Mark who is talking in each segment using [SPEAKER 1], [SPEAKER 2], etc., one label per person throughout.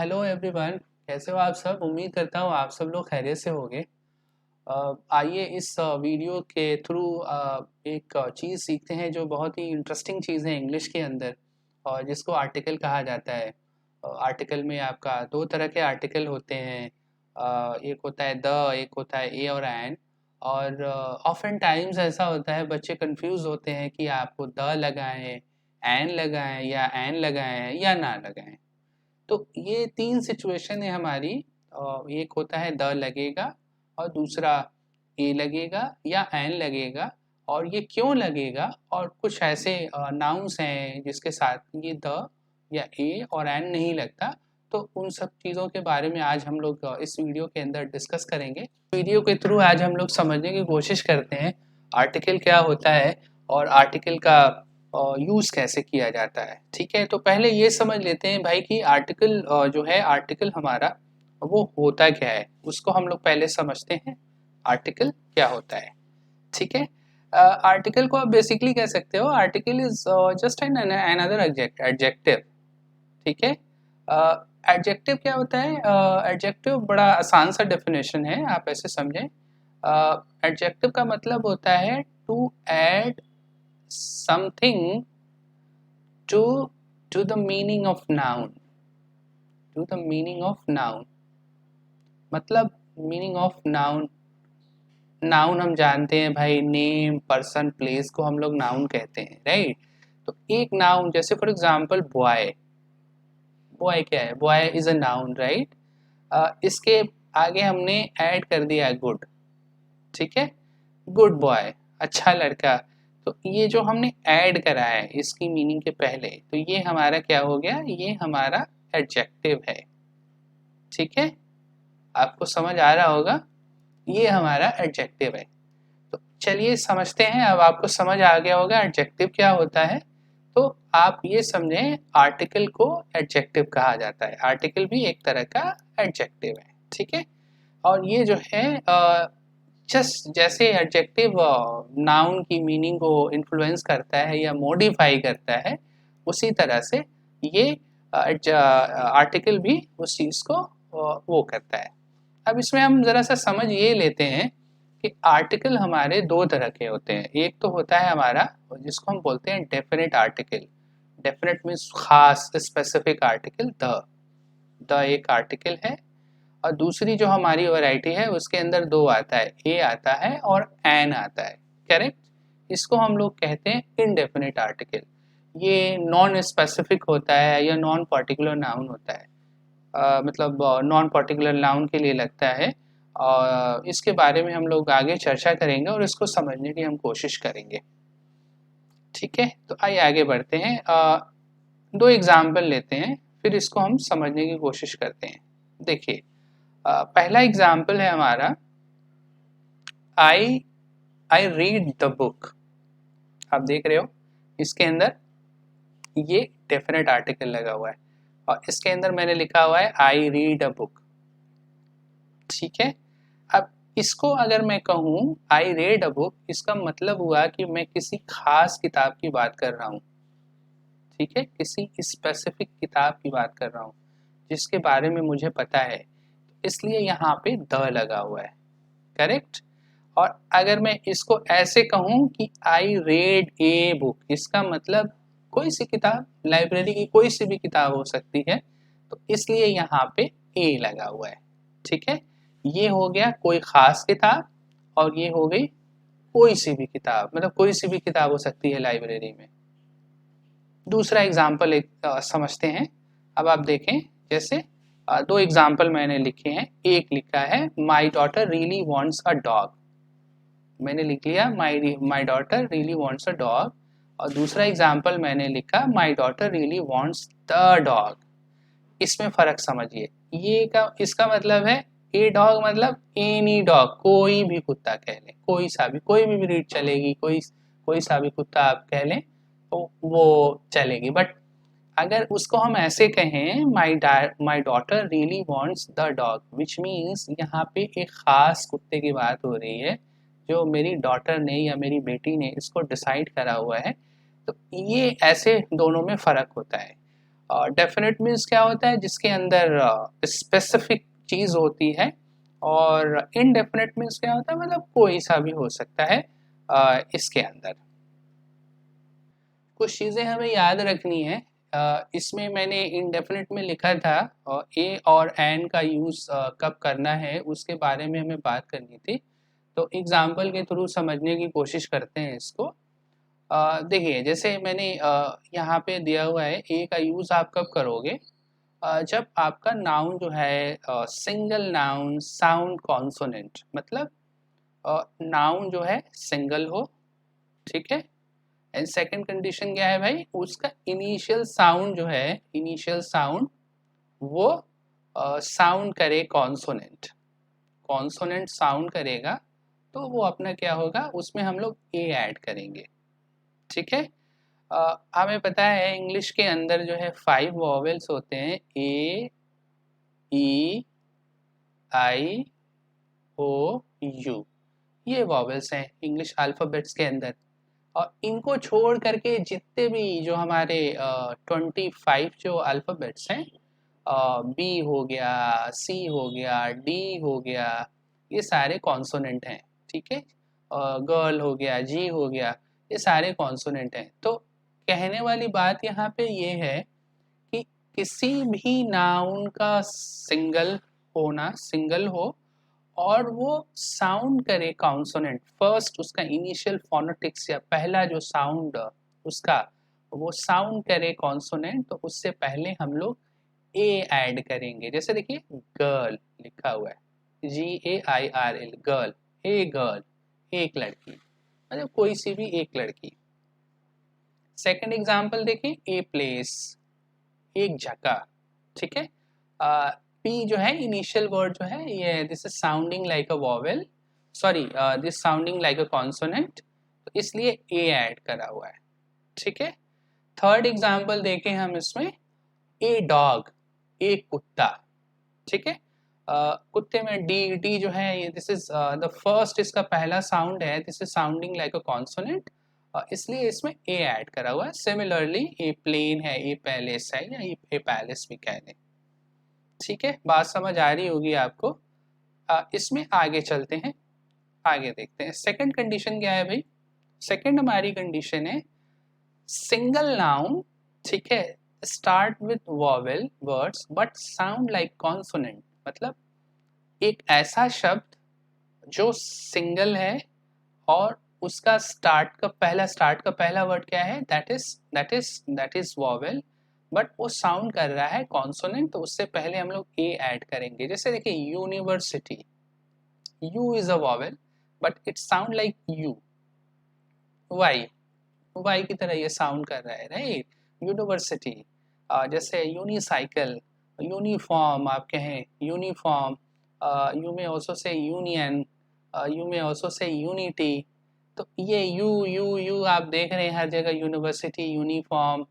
[SPEAKER 1] Hello everyone. कैसे हो आप सब? उम्मीद करता हूँ आप सब लोग खैरियत से होंगे। आइए इस वीडियो के थ्रू एक चीज़ सीखते हैं जो बहुत ही इंटरेस्टिंग चीज़ है इंग्लिश के अंदर, और जिसको आर्टिकल कहा जाता है। आर्टिकल में आपका दो तरह के आर्टिकल होते हैं। एक होता है द, एक होता है ए और एन। और ऑफन टाइम्स ऐसा होता है, बच्चे कंफ्यूज होते हैं कि आपको द लगाएं, एन लगाएं या एन लगाएं या ना लगाएं। तो ये तीन सिचुएशन है हमारी। एक होता है द लगेगा, और दूसरा ए लगेगा या एन लगेगा। और ये क्यों लगेगा, और कुछ ऐसे नाउन्स हैं जिसके साथ ये द या ए और एन नहीं लगता। तो उन सब चीज़ों के बारे में आज हम लोग इस वीडियो के अंदर डिस्कस करेंगे। वीडियो के थ्रू आज हम लोग समझने की कोशिश करते हैं आर्टिकल क्या होता है और आर्टिकल का यूज़ कैसे किया जाता है। ठीक है, तो पहले ये समझ लेते हैं भाई कि आर्टिकल जो है, आर्टिकल हमारा वो होता क्या है, उसको हम लोग पहले समझते हैं। आर्टिकल क्या होता है? ठीक है। आर्टिकल को आप बेसिकली कह सकते हो, article is just an another adjective. ठीक है। एडजेक्टिव क्या होता है? एडजेक्टिव बड़ा आसान सा डेफिनेशन है, आप ऐसे समझें। एडजेक्टिव का मतलब होता है to add something to the meaning of noun, to the meaning of noun। मतलब मीनिंग ऑफ नाउन, नाउन हम जानते हैं भाई, नेम, पर्सन, प्लेस को हम लोग नाउन कहते हैं, राइट। तो एक नाउन जैसे फॉर एग्जांपल बॉय। बॉय क्या है? Boy is a noun, right. इसके आगे हमने ऐड कर दिया गुड। ठीक है, गुड बॉय, अच्छा लड़का। तो ये जो हमने ऐड करा है इसकी मीनिंग के पहले, तो ये हमारा क्या हो गया? ये हमारा एडजेक्टिव है। ठीक है, आपको समझ आ रहा होगा, ये हमारा एडजेक्टिव है। तो चलिए समझते हैं। अब आपको समझ आ गया होगा एडजेक्टिव क्या होता है। तो आप ये समझें, आर्टिकल को एडजेक्टिव कहा जाता है। आर्टिकल भी एक तरह का एडजेक्टिव है। ठीक है। और ये जो है जस्ट जैसे एडजेक्टिव नाउन की मीनिंग को इन्फ्लुएंस करता है या मॉडिफाई करता है, उसी तरह से ये आर्टिकल भी उस चीज़ को वो करता है। अब इसमें हम ज़रा सा समझ ये लेते हैं कि आर्टिकल हमारे दो तरह के होते हैं। एक तो होता है हमारा जिसको हम बोलते हैं डेफिनेट आर्टिकल। डेफिनेट मीन्स खास, स्पेसिफिक आर्टिकल। द एक आर्टिकल है। और दूसरी जो हमारी वैरायटी है उसके अंदर दो आता है, ए आता है और एन आता है। करेक्ट। इसको हम लोग कहते हैं इनडेफिनेट आर्टिकल। ये नॉन स्पेसिफिक होता है या नॉन पर्टिकुलर नाउन होता है। मतलब नॉन पर्टिकुलर नाउन के लिए लगता है। और इसके बारे में हम लोग आगे चर्चा करेंगे और इसको समझने की हम कोशिश करेंगे। ठीक है, तो आइए आगे बढ़ते हैं। दो एग्जाम्पल लेते हैं, फिर इसको हम समझने की कोशिश करते हैं। देखिए, पहला एग्जाम्पल है हमारा, आई आई रीड द बुक। आप देख रहे हो इसके अंदर ये डेफिनेट आर्टिकल लगा हुआ है, और इसके अंदर मैंने लिखा हुआ है आई रीड अ बुक। ठीक है। अब इसको अगर मैं कहूँ आई रेड अ बुक, इसका मतलब हुआ कि मैं किसी खास किताब की बात कर रहा हूँ। ठीक है, किसी स्पेसिफिक किताब की बात कर रहा हूँ जिसके बारे में मुझे पता है, इसलिए यहाँ पे द लगा हुआ है। करेक्ट। और अगर मैं इसको ऐसे कहूँ कि आई रेड ए बुक, इसका मतलब कोई सी किताब, लाइब्रेरी की कोई सी भी किताब हो सकती है, तो इसलिए यहाँ पे ए लगा हुआ है। ठीक है, ये हो गया कोई खास किताब, और ये हो गई कोई सी भी किताब, मतलब कोई सी भी किताब हो सकती है लाइब्रेरी में। दूसरा एग्जाम्पल एक समझते हैं। अब आप देखें, जैसे दो एग्जाम्पल मैंने लिखे हैं। एक लिखा है my daughter really wants a dog. मैंने लिख लिया my daughter really wants a dog. और दूसरा एग्जाम्पल मैंने लिखा my daughter really wants the dog. इसमें फर्क समझिए। ये का इसका मतलब है ए डॉग मतलब एनी डॉग, कोई भी कुत्ता कह लें, कोई सा भी, कोई भी ब्रीड चलेगी, कोई सा भी कुत्ता आप कह लें तो वो चलेगी। बट अगर उसको हम ऐसे कहें my daughter really wants the dog, which means यहाँ पे एक खास कुत्ते की बात हो रही है जो मेरी डॉटर ने या मेरी बेटी ने इसको डिसाइड करा हुआ है। तो ये ऐसे दोनों में फ़र्क होता है। डेफिनेट मीन्स क्या होता है, जिसके अंदर स्पेसिफिक चीज़ होती है, और इनडेफिनेट मीन्स क्या होता है, मतलब कोई सा भी हो सकता है इसके अंदर। कुछ चीज़ें हमें याद रखनी है। इसमें मैंने इनडेफिनेट में लिखा था ए और एन का यूज़ कब करना है, उसके बारे में हमें बात करनी थी। तो एग्जाम्पल के थ्रू समझने की कोशिश करते हैं इसको। देखिए, जैसे मैंने यहाँ पे दिया हुआ है, ए का यूज़ आप कब करोगे, जब आपका नाउन जो है सिंगल नाउन साउंड कॉन्सोनेंट, मतलब नाउन जो है सिंगल हो, ठीक है। एंड सेकंड कंडीशन क्या है भाई, उसका इनिशियल साउंड जो है, इनिशियल साउंड वो साउंड करे कॉन्सोनेंट, कॉन्सोनेंट साउंड करेगा, तो वो अपना क्या होगा, उसमें हम लोग ए ऐड करेंगे, ठीक है। हमें पता है इंग्लिश के अंदर जो है 5 वॉवेल्स होते हैं, ए, ई, आई, ओ, यू, ये वॉवेल्स हैं इंग्लिश अल्फ़ाबेट्स के अंदर। और इनको छोड़ करके जितने भी जो हमारे 25 जो अल्फ़ाबेट्स हैं, बी हो गया, सी हो गया, डी हो गया, ये सारे कॉन्सोनेंट हैं, ठीक है। गर्ल हो गया, जी हो गया, ये सारे कॉन्सोनेंट हैं। तो कहने वाली बात यहाँ पे ये है कि किसी भी नाउन का सिंगल होना, सिंगल हो, और वो साउंड करे कॉन्सोनेंट, फर्स्ट उसका इनिशियल फोनेटिक्स या पहला जो साउंड उसका, वो साउंड करे कॉन्सोनेंट, तो उससे पहले हम लोग ए ऐड करेंगे। जैसे देखिए, गर्ल लिखा हुआ है, GAIRL, गर्ल, ए गर्ल, एक लड़की, मतलब कोई सी भी एक लड़की। सेकंड एग्जांपल देखिए, ए प्लेस, एक जगह, ठीक है। पी जो है इनिशियल वर्ड जो है, ये this is sounding like a vowel, sorry this sounding like a consonant, तो इसलिए ए ऐड करा हुआ है, ठीक है। थर्ड एग्जांपल देखें हम इसमें, ए डॉग, एक कुत्ता, ठीक है। कुत्ते में डी, डी जो है ये दिस इज द फर्स्ट, इसका पहला साउंड है, this is sounding like a consonant, इसलिए इसमें ए ऐड करा हुआ है। सिमिलरली ए प्लेन है, ए पैलेस है, या ए पैलेस भी कह लें, ठीक है। बात समझ आ रही होगी आपको। इसमें आगे चलते हैं, आगे देखते हैं सेकंड कंडीशन क्या है भाई। सेकंड हमारी कंडीशन है सिंगल नाउन, ठीक है, start with vowel words but sound like consonant, मतलब एक ऐसा शब्द जो सिंगल है और उसका स्टार्ट का पहला वर्ड क्या है, दैट इज वॉवेल, बट वो साउंड कर रहा है कॉन्सोनेंट, तो उससे पहले हम लोग ए ऐड करेंगे। जैसे देखिए, university, u is a vowel but it sound like u, y, y की तरह ये साउंड कर रहा है, राइट। यूनिवर्सिटी। जैसे यूनिसाइकिल, यूनिफॉर्म आप कहें, यूनिफॉर्म, यू में ऑल्सो से यूनियन, यू में ऑल्सो से यूनिटी। तो ये यू यू यू आप देख रहे हैं हर जगह, यूनिवर्सिटी, यूनिफॉर्म,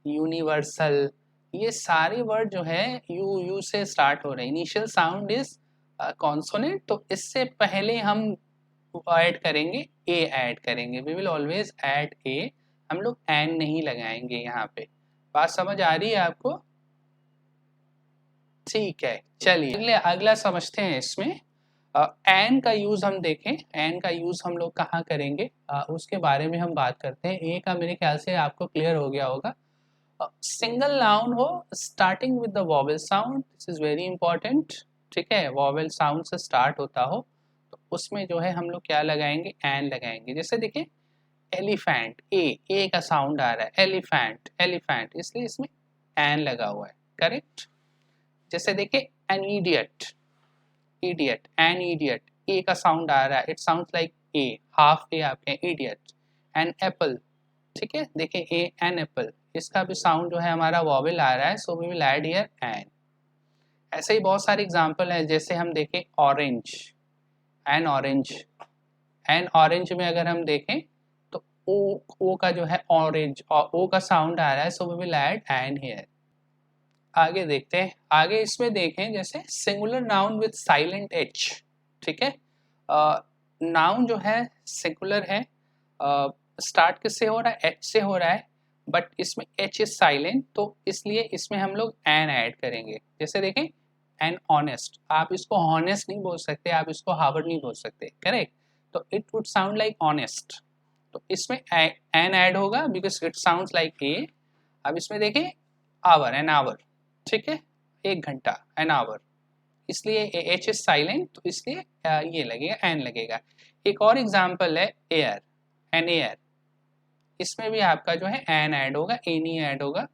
[SPEAKER 1] यूनिवर्सल, ये सारे वर्ड जो है यू यू से स्टार्ट हो रहे हैं। इनिशियल साउंड इज कॉन्सोनेंट, तो इससे पहले हम ऐड करेंगे, ए ऐड करेंगे, we will always add a, हम लोग एन नहीं लगाएंगे यहाँ पे। बात समझ आ रही है आपको, ठीक है। चलिए अगले अगला समझते हैं इसमें। एन का यूज हम देखें, एन का यूज हम लोग कहाँ करेंगे, उसके बारे में हम बात करते हैं। ए का मेरे ख्याल से आपको क्लियर हो गया होगा। सिंगल नाउन हो starting with the vowel sound, this is very important, ठीक है, वॉवेल साउंड से स्टार्ट होता हो, तो उसमें जो है हम लोग क्या लगाएंगे, एन लगाएंगे। जैसे देखिए, एलिफेंट, ए का साउंड आ रहा है, एलिफेंट, एलिफेंट, इसलिए इसमें एन लगा हुआ है, करेक्ट। जैसे देखिए, an idiot, idiot, an idiot, a का साउंड आ रहा है, it sounds like a, half a आपके इडियट। एन एप्पल, ठीक है, देखिए ए एन एप्पल, इसका भी साउंड जो है हमारा वॉवेल आ रहा है, so we will add here an. ऐसे ही बहुत सारे एग्जांपल हैं, जैसे हम देखें orange, an orange, an orange में अगर हम देखें तो ओ का जो है ऑरेंज, और ओ का साउंड आ रहा है, so we will add an here. आगे देखते हैं, आगे इसमें देखें जैसे singular noun with silent h, ठीक है। नाउन जो है सिंगुलर है, स्टार्ट किससे हो रहा है, एच से हो रहा है, बट इसमें एच इज साइलेंट, तो इसलिए इसमें हम लोग एन ऐड करेंगे। जैसे देखें एन ऑनेस्ट, आप इसको हॉनेस्ट नहीं बोल सकते, आप इसको हार्वर्ड नहीं बोल सकते, करेक्ट? तो it would sound like honest, तो इसमें एन ऐड होगा बिकॉज इट साउंड्स लाइक ए। अब इसमें देखें आवर, एन आवर, ठीक है, 1 घंटा, एन आवर, इसलिए एच इज साइलेंट, तो इसलिए ये लगेगा, एन लगेगा। एक और एग्जांपल है एयर, एन एयर, इसमें भी आपका जो है एन ऐड होगा, ए नहीं ऐड होगा।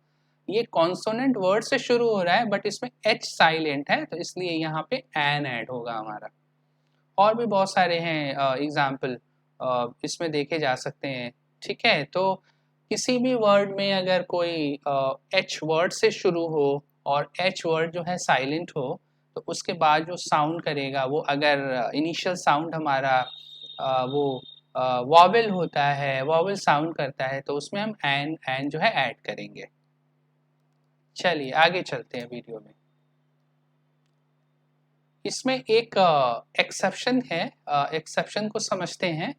[SPEAKER 1] ये कॉन्सोनेंट वर्ड से शुरू हो रहा है बट इसमें एच साइलेंट है, तो इसलिए यहाँ पे एन ऐड होगा हमारा। और भी बहुत सारे हैं एग्जाम्पल इसमें देखे जा सकते हैं, ठीक है? तो किसी भी वर्ड में अगर कोई एच वर्ड से शुरू हो और एच वर्ड जो है साइलेंट हो, तो उसके बाद जो साउंड करेगा वो अगर इनिशियल साउंड हमारा वो वॉवेल होता है, वॉवेल साउंड करता है, तो उसमें हम एन एन जो है ऐड करेंगे। चलिए आगे चलते हैं वीडियो में। इसमें एक एक्सेप्शन है, एक्सेप्शन को समझते हैं।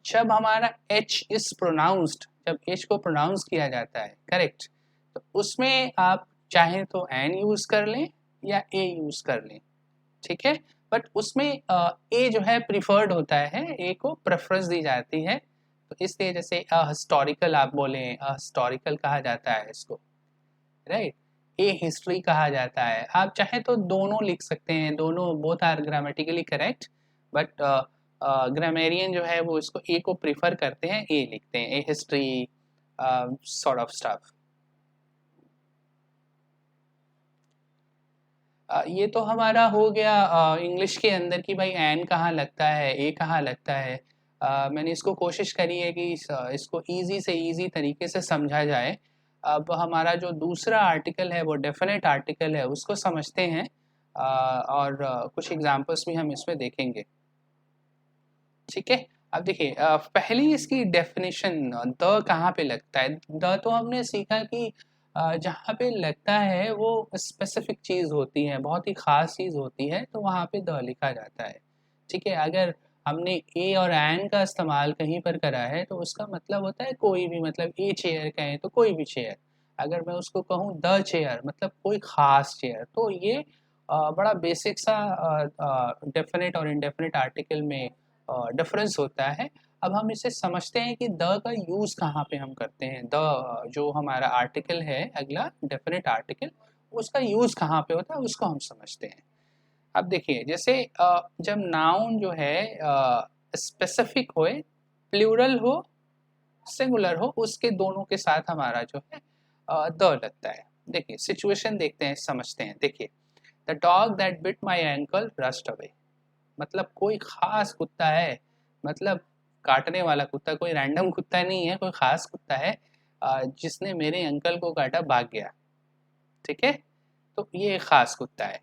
[SPEAKER 1] जब हमारा एच इज प्रोनाउंस्ड, जब एच को प्रोनाउंस किया जाता है, करेक्ट, तो उसमें आप चाहें तो एन यूज कर लें या ए यूज कर लें, ठीक है? बट उसमें ए जो है प्रिफर्ड होता है, ए को प्रेफरेंस दी जाती है, तो इसलिए जैसे हिस्टोरिकल आप बोलें, हिस्टोरिकल कहा जाता है इसको, राइट? ए हिस्ट्री कहा जाता है। आप चाहे तो दोनों लिख सकते हैं, दोनों both are grammatically correct, but grammarian जो है वो इसको ए को प्रीफर करते हैं, ए लिखते हैं, ए हिस्ट्री सॉर्ट ऑफ स्टफ। ये तो हमारा हो गया इंग्लिश के अंदर कि भाई एन कहाँ लगता है, ए कहाँ लगता है। मैंने इसको कोशिश करी है कि इसको इजी से इजी तरीके से समझा जाए। अब हमारा जो दूसरा आर्टिकल है वो डेफिनेट आर्टिकल है, उसको समझते हैं और कुछ एग्जांपल्स भी हम इसमें देखेंगे, ठीक है? अब देखिए पहली इसकी डेफिनेशन, द कहाँ पे लगता है। द तो हमने सीखा कि जहाँ पे लगता है वो स्पेसिफिक चीज़ होती है, बहुत ही ख़ास चीज़ होती है, तो वहाँ पे द लिखा जाता है, ठीक है? अगर हमने ए और एन का इस्तेमाल कहीं पर करा है तो उसका मतलब होता है कोई भी, मतलब ए चेयर कहें तो कोई भी चेयर। अगर मैं उसको कहूँ द चेयर मतलब कोई ख़ास चेयर, तो ये बड़ा बेसिक सा डेफिनेट और इनडेफिनेट आर्टिकल में डिफरेंस होता है। अब हम इसे समझते हैं कि द का यूज़ कहाँ पे हम करते हैं। द जो हमारा आर्टिकल है अगला डेफिनेट आर्टिकल, उसका यूज़ कहाँ पे होता है उसको हम समझते हैं। अब देखिए जैसे जब नाउन जो है स्पेसिफिक हो, प्लूरल हो, सिंगुलर हो, उसके दोनों के साथ हमारा जो है द लगता है। देखिए सिचुएशन देखते हैं, समझते हैं। देखिए the dog that bit my ankle rust away, मतलब कोई खास कुत्ता है, मतलब काटने वाला कुत्ता, कोई रैंडम कुत्ता नहीं है, कोई खास कुत्ता है जिसने मेरे अंकल को काटा, भाग गया, ठीक है? तो ये एक खास कुत्ता है।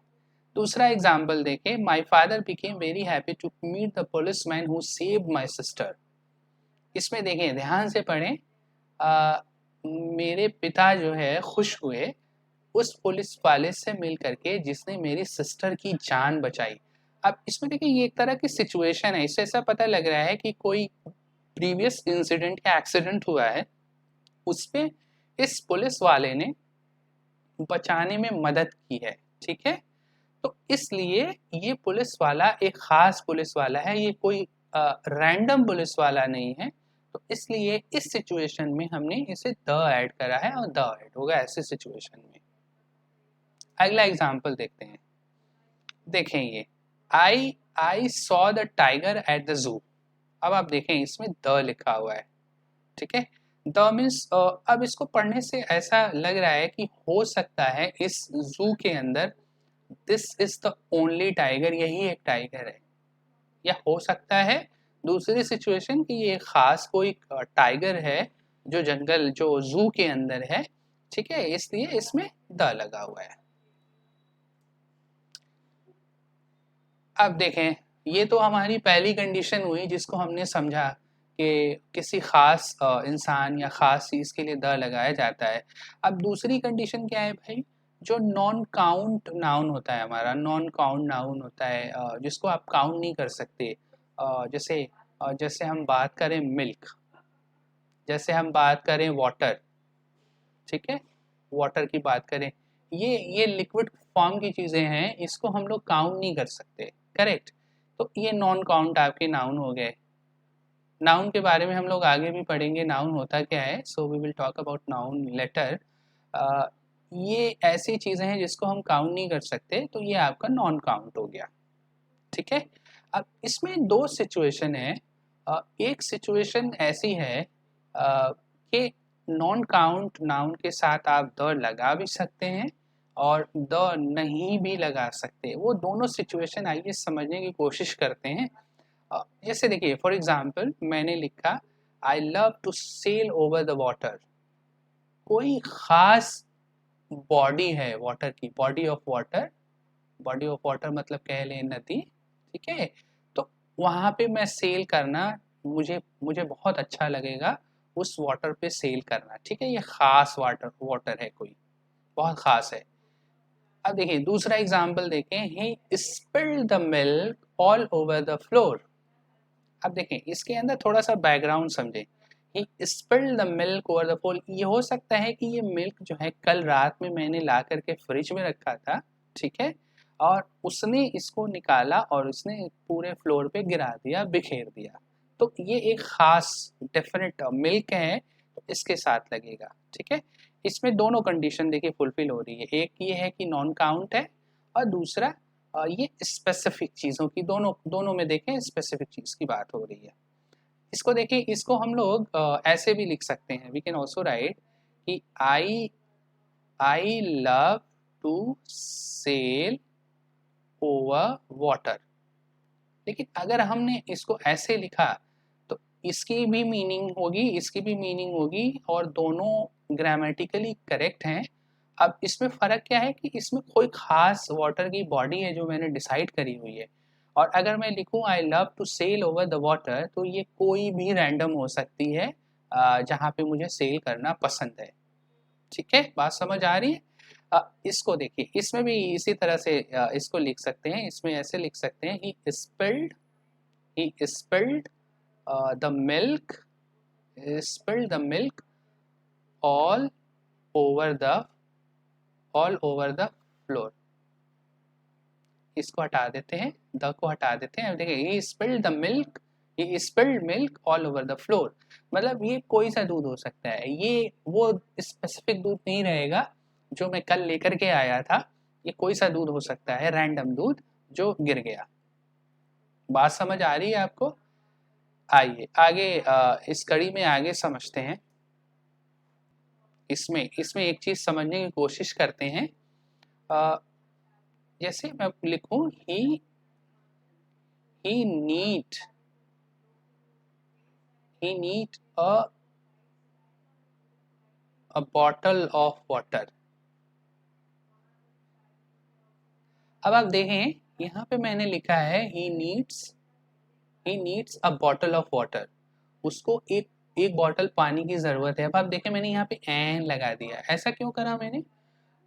[SPEAKER 1] दूसरा एग्जाम्पल देखें, my father became very happy to meet the policeman who saved my sister. इसमें देखें, ध्यान से पढ़ें, मेरे पिता जो है खुश हुए उस पुलिस वाले से मिल करके जिसने मेरी सिस्टर की जान बचाई। अब इसमें देखिए ये एक तरह की सिचुएशन है, इससे ऐसा पता लग रहा है कि कोई प्रीवियस इंसिडेंट या एक्सीडेंट हुआ है, उसपे इस पुलिस वाले ने बचाने में मदद की है, ठीक है? तो इसलिए ये पुलिस वाला एक खास पुलिस वाला है, ये कोई रैंडम पुलिस वाला नहीं है, तो इसलिए इस सिचुएशन में हमने इसे द ऐड करा है और द ऐड होगा ऐसे सिचुएशन में। अगला एग्जाम्पल देखते हैं। देखें ये I saw the tiger at the zoo. अब आप देखें इसमें द लिखा हुआ है, ठीक है? द मीन्स अब इसको पढ़ने से ऐसा लग रहा है कि हो सकता है इस जू के अंदर this is the only tiger, यही एक टाइगर है, या हो सकता है दूसरी सिचुएशन कि ये खास कोई टाइगर है जो जंगल, जो जू के अंदर है, ठीक है? इसलिए इसमें द लगा हुआ है। अब देखें, ये तो हमारी पहली कंडीशन हुई जिसको हमने समझा कि किसी ख़ास इंसान या ख़ास चीज़ के लिए द लगाया जाता है। अब दूसरी कंडीशन क्या है भाई, जो नॉन काउंट नाउन होता है हमारा, नॉन काउंट नाउन होता है जिसको आप काउंट नहीं कर सकते। जैसे जैसे हम बात करें मिल्क, जैसे हम बात करें वाटर, ठीक है, वाटर की बात करें, ये लिक्विड फॉर्म की चीज़ें हैं, इसको हम लोग काउंट नहीं कर सकते, करेक्ट। तो ये नॉन काउंट आपके नाउन हो गए। नाउन के बारे में हम लोग आगे भी पढ़ेंगे, नाउन होता क्या है, so we will talk about noun later. ये ऐसी चीज़ें हैं जिसको हम काउंट नहीं कर सकते, तो ये आपका नॉन काउंट हो गया, ठीक है। अब इसमें दो सिचुएशन है। एक सिचुएशन ऐसी है कि नॉन काउंट नाउन के साथ आप द लगा भी सकते हैं और द नहीं भी लगा सकते। वो दोनों सिचुएशन आइए समझने की कोशिश करते हैं। जैसे देखिए, फॉर एग्जाम्पल मैंने लिखा I love to sail over the water. कोई खास बॉडी है वाटर की, body of water, body of water मतलब कह लें नदी, ठीक है। तो वहाँ पे मैं सेल करना, मुझे मुझे बहुत अच्छा लगेगा उस वाटर पे सेल करना, ठीक है। ये खास वाटर वाटर है, कोई बहुत खास है। अब देखिए दूसरा एग्जाम्पल देखें, he spilled the milk all over the floor. अब देखें इसके अंदर थोड़ा सा बैकग्राउंड समझें। He spilled the milk over the floor, ये हो सकता है कि ये मिल्क जो है कल रात में मैंने ला करके फ्रिज में रखा था, ठीक है, और उसने इसको निकाला और उसने पूरे फ्लोर पे गिरा दिया, बिखेर दिया। तो ये एक खास डेफिनेट मिल्क है, तो इसके साथ लगेगा, ठीक है। इसमें दोनों कंडीशन देखिए फुलफिल हो रही है, एक ये है कि नॉन काउंट है और दूसरा ये स्पेसिफिक चीज़ों की, दोनों दोनों में देखें स्पेसिफिक चीज़ की बात हो रही है। इसको देखिए, इसको हम लोग ऐसे भी लिख सकते हैं, वी कैन ऑल्सो राइट कि I love to sail over water. लेकिन अगर हमने इसको ऐसे लिखा तो इसकी भी मीनिंग होगी, इसकी भी मीनिंग होगी, और दोनों ग्रामेटिकली करेक्ट हैं। अब इसमें फ़र्क क्या है कि इसमें कोई ख़ास वाटर की बॉडी है जो मैंने डिसाइड करी हुई है, और अगर मैं लिखूँ I love to sail over the water, तो ये कोई भी रैंडम हो सकती है जहाँ पे मुझे सेल करना पसंद है, ठीक है। बात समझ आ रही है? इसको देखिए, इसमें भी इसी तरह से इसको लिख सकते हैं, इसमें ऐसे लिख सकते हैं, he spilled the milk spilled the milk all over the floor। इसको हटा देते हैं, द को हटा देते हैं। अब देखिए he spilled the milk, he spilled milk all over the floor, मतलब ये कोई सा दूध हो सकता है, ये वो स्पेसिफिक दूध नहीं रहेगा जो मैं कल लेकर के आया था, ये कोई सा दूध हो सकता है, रैंडम दूध जो गिर गया। बात समझ आ रही है आपको? आइए आगे इस कड़ी में आगे समझते हैं। इसमें एक चीज समझने की कोशिश करते हैं। जैसे मैं लिखूं ही need a bottle of water। अब आप देखें यहाँ पे मैंने लिखा है he needs a bottle of water, उसको एक बॉटल पानी की ज़रूरत है। अब आप देखें मैंने यहाँ पे एन लगा दिया, ऐसा क्यों करा मैंने?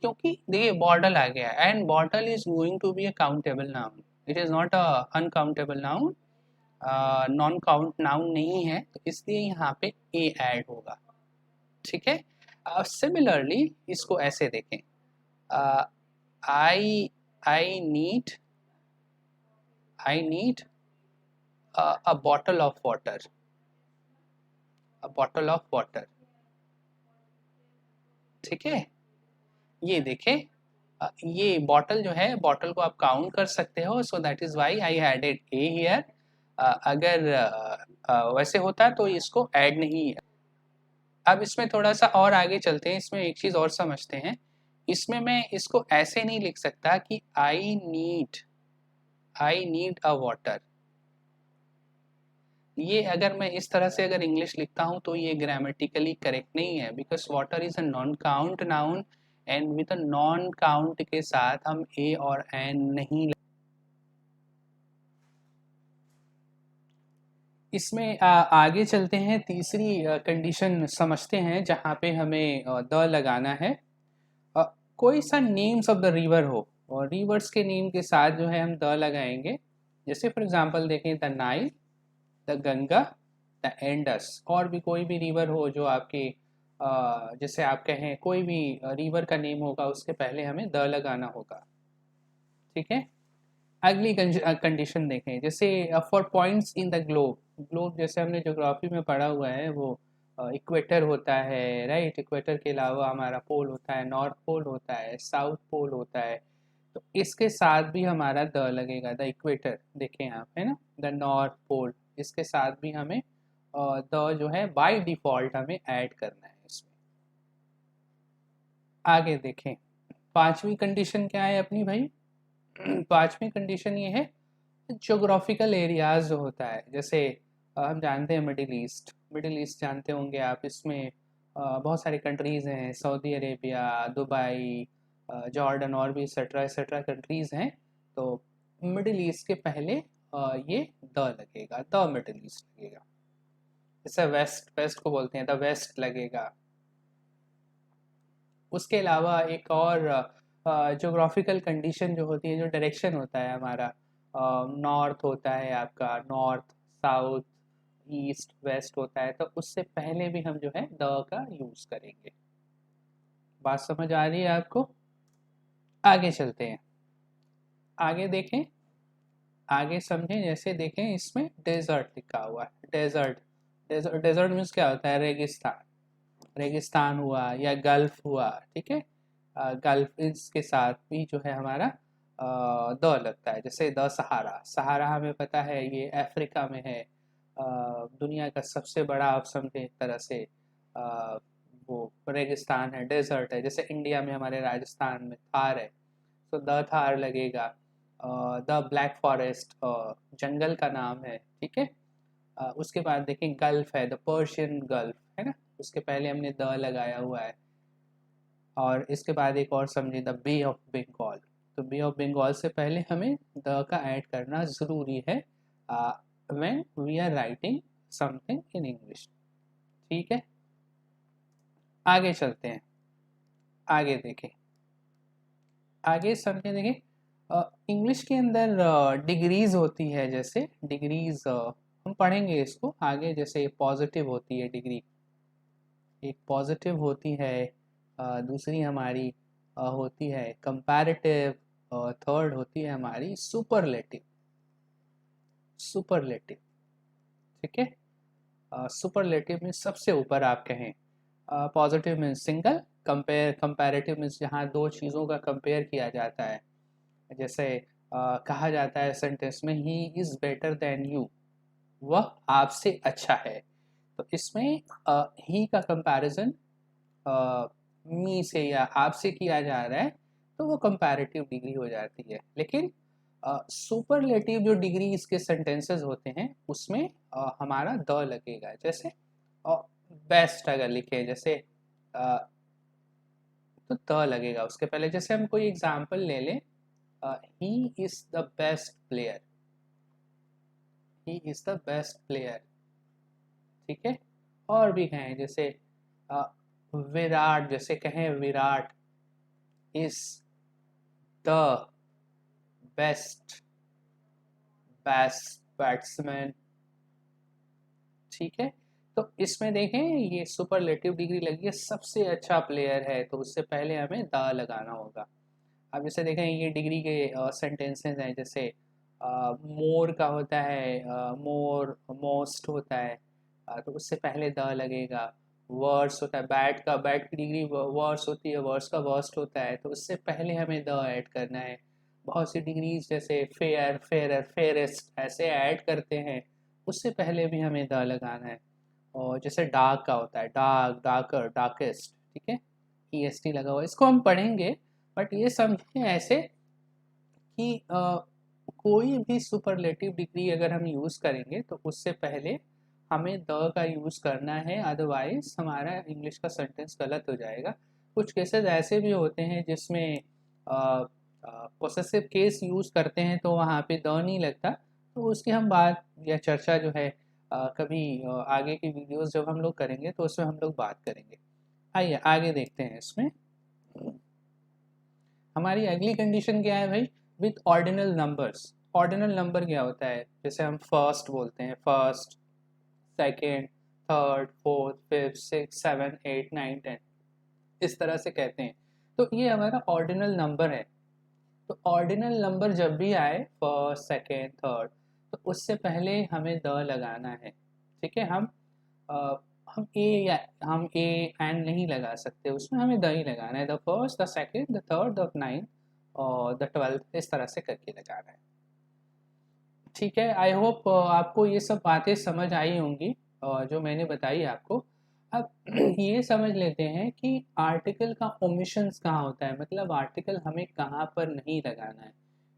[SPEAKER 1] क्योंकि देखिए बॉटल आ गया and bottle is going to be a countable noun, it is not a uncountable noun, non count noun नहीं है, तो इसलिए यहाँ पे ए ऐड होगा, ठीक है। सिमिलरली इसको ऐसे देखें, I need a bottle of water, a bottle of water, ठीक है। ये देखें ये बॉटल जो है, बॉटल को आप काउंट कर सकते हो, so that is why I added a here. अगर वैसे होता तो इसको ऐड नहीं है। अब इसमें थोड़ा सा और आगे चलते हैं, इसमें एक चीज़ और समझते हैं। इसमें मैं इसको ऐसे नहीं लिख सकता कि आई नीड अ वाटर, ये अगर मैं इस तरह से अगर इंग्लिश लिखता हूँ तो ये ग्रामेटिकली करेक्ट नहीं है, because water is a non count noun and with a non count के साथ हम ए और एन नहीं। इसमें आगे चलते हैं, तीसरी कंडीशन समझते हैं जहाँ पे हमें द लगाना है। कोई सा नेम्स ऑफ द रिवर हो और रिवर्स के नेम के साथ जो है हम द लगाएंगे। जैसे फॉर एग्जांपल देखें the Nile, the Ganga, the Indus, और भी कोई भी रिवर हो जो आपकी जैसे आप कहें कोई भी रिवर का नेम होगा उसके पहले हमें द लगाना होगा। ठीक है। अगली कंडीशन देखें, जैसे for points in the globe, globe जैसे हमने ज्योग्राफी में पढ़ा हुआ है वो इक्वेटर होता है, राइट। इक्वेटर के अलावा हमारा पोल होता है, नॉर्थ पोल होता है, साउथ पोल होता है। तो इसके साथ भी हमारा द लगेगा, द इक्वेटर देखें आप, है ना, द नॉर्थ पोल, इसके साथ भी हमें द जो है बाय डिफॉल्ट हमें ऐड करना है इसमें। आगे देखें, पांचवी कंडीशन क्या है अपनी भाई? पांचवी कंडीशन ये है ज्योग्राफिकल एरियाज जो होता है, जैसे हम जानते हैं मिडिल ईस्ट, मिडिल ईस्ट जानते होंगे आप, इसमें बहुत सारी कंट्रीज़ हैं, सऊदी अरेबिया, दुबई, जॉर्डन और भी एक्सेट्रा एक्सेट्रा कंट्रीज़ हैं। तो मिडिल ईस्ट के पहले ये द लगेगा, द मिडिल ईस्ट लगेगा। जैसे वेस्ट, वेस्ट को बोलते हैं द वेस्ट लगेगा। उसके अलावा एक और ज्योग्राफिकल कंडीशन जो होती है, जो डायरेक्शन होता है हमारा, नॉर्थ होता है आपका, नॉर्थ, साउथ, ईस्ट, वेस्ट होता है, तो उससे पहले भी हम जो है द का यूज़ करेंगे। बात समझ आ रही है आपको? आगे चलते हैं, आगे देखें, आगे समझें। जैसे देखें इसमें डेजर्ट लिखा हुआ है, डेजर्ट, डेजर्ट, डेजर्ट मीन्स क्या होता है? रेगिस्तान, रेगिस्तान हुआ या गल्फ हुआ, ठीक है। गल्फ इसके साथ भी जो है हमारा द लगता है। जैसे द सहारा, सहारा हमें पता है ये अफ्रीका में है, दुनिया का सबसे बड़ा आप समझे एक तरह से वो रेगिस्तान है, डेजर्ट है। जैसे इंडिया में हमारे राजस्थान में थार है, तो द थार लगेगा। द ब्लैक फॉरेस्ट जंगल का नाम है, ठीक है। उसके बाद देखें गल्फ है, द पर्शियन गल्फ, है ना, उसके पहले हमने द लगाया हुआ है। और इसके बाद एक और समझिए, द बे ऑफ बंगाल, तो बे ऑफ बंगाल से पहले हमें द का ऐड करना ज़रूरी है when we are writing something in English. ठीक है, आगे चलते हैं, आगे देखें, आगे समझे। देखें इंग्लिश के अंदर डिग्रीज होती है, जैसे डिग्रीज हम पढ़ेंगे इसको आगे। जैसे पॉजिटिव होती है डिग्री, एक पॉजिटिव होती है, दूसरी हमारी होती है कंपैरेटिव, थर्ड होती है हमारी सुपरलेटिव, सुपरलेटिव, ठीक है। सुपरलेटिव में सबसे ऊपर आप कहें, positive means single, comparative means जहाँ दो चीज़ों का कंपेयर किया जाता है। जैसे कहा जाता है सेंटेंस में, he is better than you, वह आपसे अच्छा है। तो इसमें ही का कंपैरिजन मी से या आपसे किया जा रहा है, तो वो कंपैरेटिव डिग्री हो जाती है। लेकिन सुपरलेटिव जो डिग्री इसके सेंटेंसेस होते हैं उसमें हमारा द लगेगा। जैसे बेस्ट अगर लिखे, जैसे तो द लगेगा उसके पहले। जैसे हम कोई एग्जांपल ले लें, he is the best player, he is the best player, ठीक है। और भी हैं, जैसे विराट, जैसे कहें Virat is the best best batsman, ठीक है। तो इसमें देखें ये सुपरलेटिव डिग्री लगी है, सबसे अच्छा प्लेयर है, तो उससे पहले हमें द लगाना होगा। अब जैसे देखें ये डिग्री के सेंटेंसेस हैं, जैसे मोर का होता है, मोर, मोस्ट होता है, तो उससे पहले द लगेगा। वर्स होता है, बैट का, बैट की डिग्री वर्स होती है, वर्स का वर्स्ट होता है, तो उससे पहले हमें द ऐड करना है। बहुत सी डिग्रीज जैसे फेयर, फेयरर, फेयरेस्ट ऐसे ऐड करते हैं, उससे पहले भी हमें द लगाना है। और जैसे डार्क का होता है, डार्क, डार्कर, डार्केस्ट, ठीक है, ई एस टी लगा हुआ, इसको हम पढ़ेंगे। बट ये समझें ऐसे कि कोई भी सुपरलेटिव डिग्री अगर हम यूज़ करेंगे तो उससे पहले हमें द का यूज़ करना है, अदरवाइज हमारा इंग्लिश का सेंटेंस गलत हो जाएगा। कुछ केसेस ऐसे भी होते हैं जिसमें पोसेसिव केस यूज़ करते हैं तो वहाँ पे द नहीं लगता, तो उसकी हम बात या चर्चा जो है कभी आगे की वीडियोस जब हम लोग करेंगे तो उसमें हम लोग बात करेंगे। आइए आगे देखते हैं। इसमें हमारी अगली कंडीशन क्या है भाई? With ordinal numbers. Ordinal number क्या होता है? जैसे हम फर्स्ट बोलते हैं, first, second, third, fourth, fifth, six, seven, eight, nine, 10 इस तरह से कहते हैं। तो ये हमारा ऑर्डिनल नंबर है। तो ऑर्डिनल नंबर जब भी आए फर्स्ट, सेकेंड, थर्ड, तो उससे पहले हमें द लगाना है। ठीक है, अ, हम ए या हम ए एंड नहीं लगा सकते, उसमें हमें द ही लगाना है। The first, the second, the third, the ninth और द 12th, इस तरह से करके लगाना है। ठीक है, आई होप आपको ये सब बातें समझ आई होंगी जो मैंने बताई आपको। अब ये समझ लेते हैं कि आर्टिकल का ओमिशंस कहाँ होता है, मतलब आर्टिकल हमें कहाँ पर नहीं लगाना है।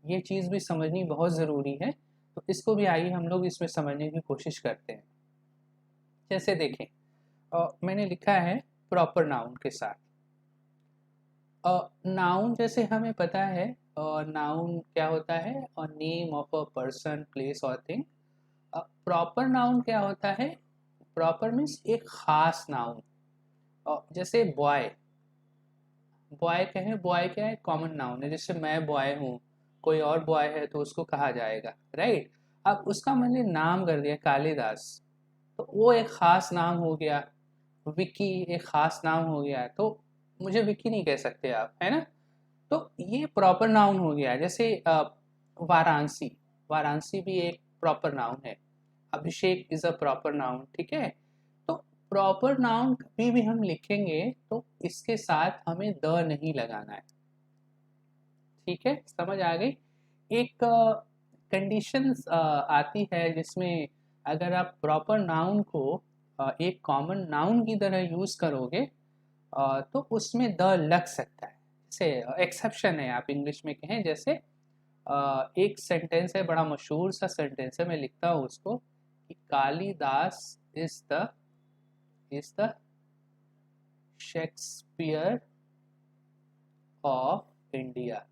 [SPEAKER 1] ये चीज़ भी समझनी बहुत ज़रूरी है। तो इसको भी आइए हम लोग इसमें समझने की कोशिश करते हैं। जैसे देखें, मैंने लिखा है प्रॉपर नाउन के साथ। नाउन जैसे हमें पता है, नाउन क्या होता है, name of a person, place और थिंग। प्रॉपर नाउन क्या होता है, प्रॉपर मीन्स एक खास नाउन। जैसे बॉय, बॉय कहें, बॉय क्या है, कॉमन नाउन है। जैसे मैं बॉय हूँ, कोई और बॉय है तो उसको कहा जाएगा, राइट। अब उसका मैंने नाम कर दिया कालिदास, तो वो एक खास नाम हो गया। विकी एक खास नाम हो गया, तो मुझे विकी नहीं कह सकते आप, है ना। तो ये प्रॉपर नाउन हो गया। जैसे वाराणसी, वाराणसी भी एक प्रॉपर नाउन है। अभिषेक इज अ प्रॉपर नाउन, ठीक है। तो प्रॉपर नाउन कभी भी हम लिखेंगे तो इसके साथ हमें द नहीं लगाना है। ठीक है, समझ आ गई। एक कंडीशन आती है जिसमें अगर आप प्रॉपर नाउन को एक कॉमन नाउन की तरह यूज करोगे तो उसमें द लग सकता है। जैसे एक्सेप्शन है, आप इंग्लिश में कहें, जैसे एक सेंटेंस है, बड़ा मशहूर सा सेंटेंस है, मैं लिखता हूँ उसको कि Kalidas is the Shakespeare of India.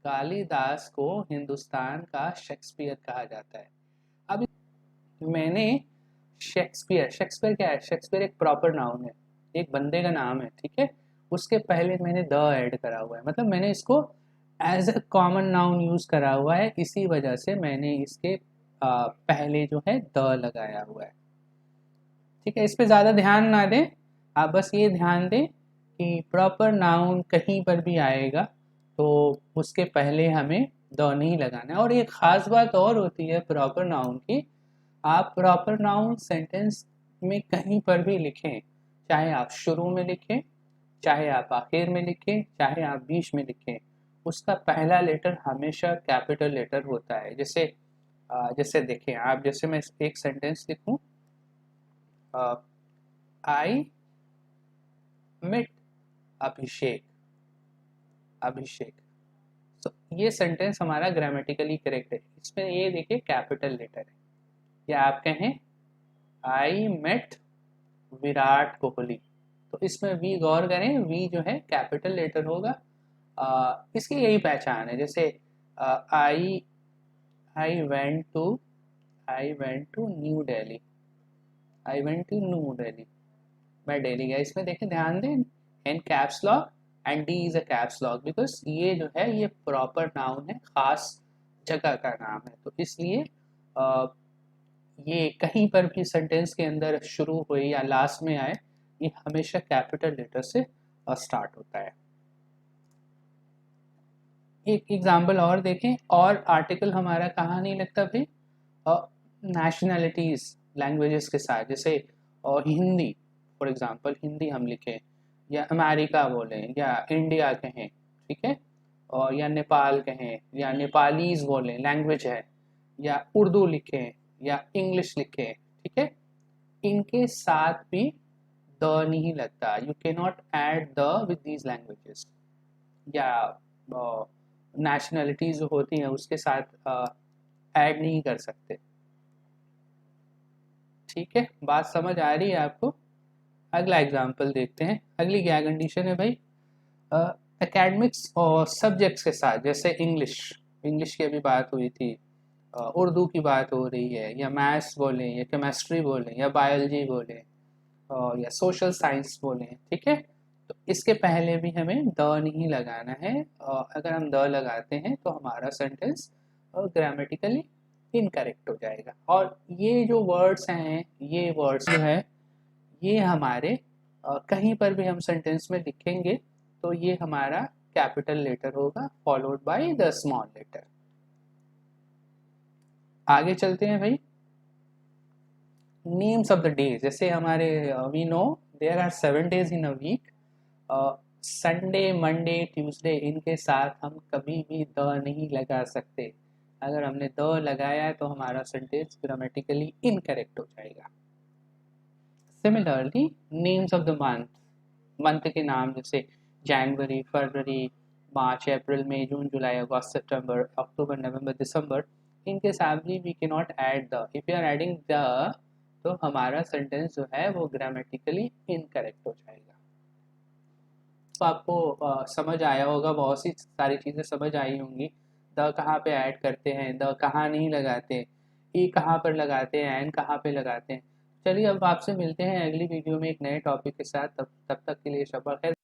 [SPEAKER 1] Kalidas को हिंदुस्तान का शेक्सपियर कहा जाता है। अब मैंने शेक्सपियर, शेक्सपियर क्या है, शेक्सपियर एक प्रॉपर नाउन है, एक बंदे का नाम है, ठीक है। उसके पहले मैंने द ऐड करा हुआ है, मतलब मैंने इसको as a common noun use करा हुआ है, इसी वजह से मैंने इसके पहले जो है द लगाया हुआ है। ठीक है, इस पे ज़्यादा ध्यान ना दें, आप बस ये ध्यान दें कि प्रॉपर नाउन कहीं पर भी आएगा तो उसके पहले हमें द नहीं लगाना है। और एक ख़ास बात और होती है प्रॉपर नाउन की, आप प्रॉपर नाउन सेंटेंस में कहीं पर भी लिखें, चाहे आप शुरू में लिखें, चाहे आप आखिर में लिखें, चाहे आप बीच में लिखें, उसका पहला लेटर हमेशा कैपिटल लेटर होता है। जैसे देखें आप, जैसे मैं एक सेंटेंस लिखूं, आई मेट अभिषेक, अभिषेक। तो ये सेंटेंस हमारा ग्रामेटिकली करेक्ट है, इसमें ये देखिए कैपिटल लेटर है। या आप कहें आई मेट विराट कोहली, तो इसमें वी गौर करें, वी जो है कैपिटल लेटर होगा। इसकी यही पहचान है। जैसे I I went to I went to new Delhi, I went to new Delhi, मैं दिल्ली गया। इसमें देखें, ध्यान दें, N caps lock and D is a caps lock, because ये जो है ये प्रॉपर नाउन है, खास जगह का नाम है। तो इसलिए ये कहीं पर भी सेंटेंस के अंदर शुरू हुए या लास्ट में आए, ये हमेशा कैपिटल लेटर से स्टार्ट होता है। एक एग्जाम्पल और देखें, और आर्टिकल हमारा कहाँ नहीं लगता भाई, नेशनैलिटीज़, लैंग्वेजेस के साथ। जैसे हिंदी, फॉर एग्जांपल हिंदी हम लिखें, या अमेरिका बोलें, या इंडिया कहें, ठीक है, और या नेपाल कहें, या नेपालीज बोलें, लैंग्वेज है, या उर्दू लिखें, या इंग्लिश लिखें, ठीक है, इनके साथ भी द नहीं लगता। You can not add the with these languages. या नेशनैलिटीज जो होती हैं उसके साथ ऐड नहीं कर सकते। ठीक है, बात समझ आ रही है आपको। अगला एग्जाम्पल देखते हैं। अगली क्या कंडीशन है भाई, एकेडमिक्स और सब्जेक्ट्स के साथ। जैसे इंग्लिश, इंग्लिश की अभी बात हुई थी, उर्दू की बात हो रही है, या मैथ्स बोलें, या केमिस्ट्री बोलें, या बायोलॉजी बोलें, या सोशल साइंस बोलें, ठीक है। तो इसके पहले भी हमें द नहीं लगाना है। अगर हम द लगाते हैं तो हमारा सेंटेंस ग्रामेटिकली इनकरेक्ट हो जाएगा। और ये जो वर्ड्स हैं, ये वर्ड्स जो है ये हमारे कहीं पर भी हम सेंटेंस में लिखेंगे तो ये हमारा कैपिटल लेटर होगा followed by the small letter. आगे चलते हैं भाई। नेम्स ऑफ द डेज, जैसे हमारे we know there are 7 days in a week. Sunday, Monday, Tuesday, इनके साथ हम कभी भी द नहीं लगा सकते। अगर हमने द लगाया है तो हमारा सेंटेंस ग्रामेटिकली इनकरेक्ट हो जाएगा। Similarly names of the month, month के नाम जैसे जनवरी, फरवरी, मार्च, अप्रैल, मई, जून, जुलाई, अगस्त, सितंबर, अक्टूबर, नवंबर, दिसंबर, इनके साथ भी we can not add the. If you are adding the तो हमारा सेंटेंस जो है वो ग्रामेटिकली इनकरेक्ट हो जाएगा। तो आपको समझ आया होगा, बहुत सी सारी चीज़ें समझ आई होंगी। द कहाँ पे ऐड करते हैं, द कहाँ नहीं लगाते, ई कहाँ पर लगाते हैं, एन कहाँ पे लगाते हैं। चलिए अब आपसे मिलते हैं अगली वीडियो में एक नए टॉपिक के साथ। तब तक के लिए शब्बा खैर।